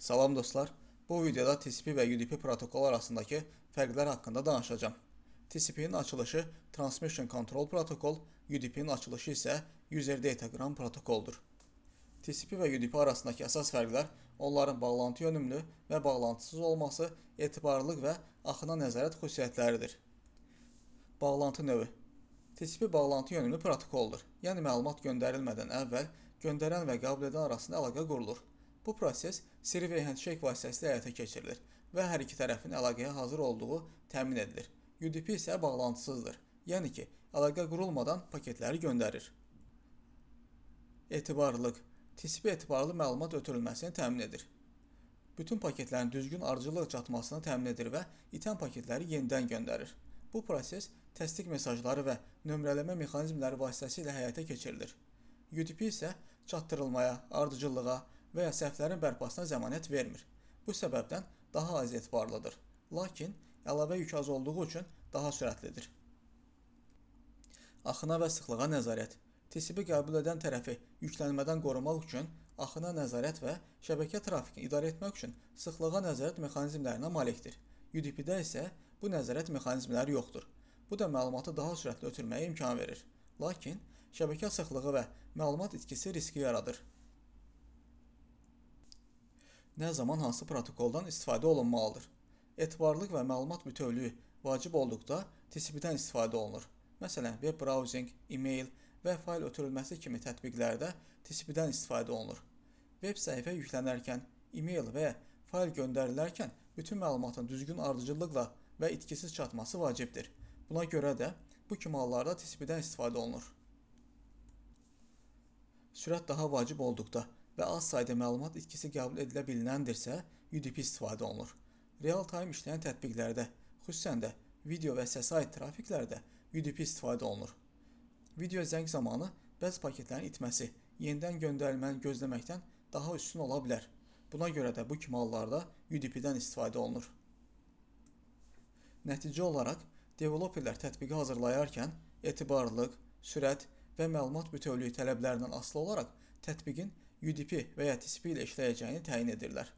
Salam dostlar. Bu videoda TCP və UDP protokol arasındakı fərqlər haqqında danışacağım. TCP-nin açılışı Transmission Control Protocol, UDP-nin açılışı isə User Datagram protokoldur. TCP və UDP arasındakı əsas fərqlər onların bağlantı yönümlü və bağlantısız olması, etibarlılıq və axına nəzarət xüsusiyyətləridir. Bağlantı növü. TCP bağlantı yönümlü protokoldur. Yəni məlumat göndərilmədən əvvəl göndərən və qəbul edən arasında əlaqə qurulur. Bu proses Three-way handshake vasitəsilə həyata keçirilir və hər iki tərəfin əlaqəyə hazır olduğu təmin edilir. UDP isə bağlantısızdır, yəni ki, əlaqə qurulmadan paketləri göndərir. Etibarlılıq. TCP etibarlı məlumat ötürülməsini təmin edir. Bütün paketlərin düzgün ardıcıllıq çatmasını təmin edir və itən paketləri yenidən göndərir. Bu proses təsdiq mesajları və nömrələmə mexanizmləri vasitəsilə həyata keçirilir. UDP isə çatdırılmaya, ardıcıllığa və ya səhvlərin bərpasına zəmanət vermir. Bu səbəbdən daha az etibarlıdır. Lakin əlavə yük az olduğu üçün daha sürətlidir. Axına və sıxlığa nəzarət. TCP qəbul edən tərəfi yüklənmədən qorumaq üçün axına nəzarət və şəbəkə trafikini idarə etmək üçün sıxlığa nəzarət mexanizmlərinə malikdir. UDP-də isə bu nəzarət mexanizmləri yoxdur. Bu da məlumatı daha sürətli ötürməyə imkan verir. Lakin şəbəkə sıxlığı və məlumat itkisi riski yaradır. Nə zaman hansı protokoldan istifadə olunmalıdır? Etibarlılıq və məlumat bütövlüyü vacib olduqda TCP-dən istifadə olunur. Məsələn, web browsing, e-mail və fayl ötürülməsi kimi tətbiqlərdə TCP-dən istifadə olunur. Web səhifə yüklənərkən, e-mail və fayl göndərilərkən bütün məlumatın düzgün ardıcıllıqla və itkisiz çatması vacibdir. Buna görə də bu kimi hallarda TCP-dən istifadə olunur. Sürət daha vacib olduqda və az sayda məlumat itkisi qəbul edilə bilinəndirsə, UDP istifadə olunur. Real-time işləyən tətbiqlərdə, xüsusən də video və səsə aid trafiklərdə UDP istifadə olunur. Video zəng zamanı bəzi paketlərin itməsi, yenidən göndərilməni gözləməkdən daha üstün ola bilər. Buna görə də bu kimi hallarda UDP-dən istifadə olunur. Nəticə olaraq, developerlər tətbiqi hazırlayarkən etibarlılıq, sürət və məlumat bütövlüyü tələblərindən asılı olaraq tətbiqin UDP və ya TCP ilə işləyəcəyini təyin edirlər.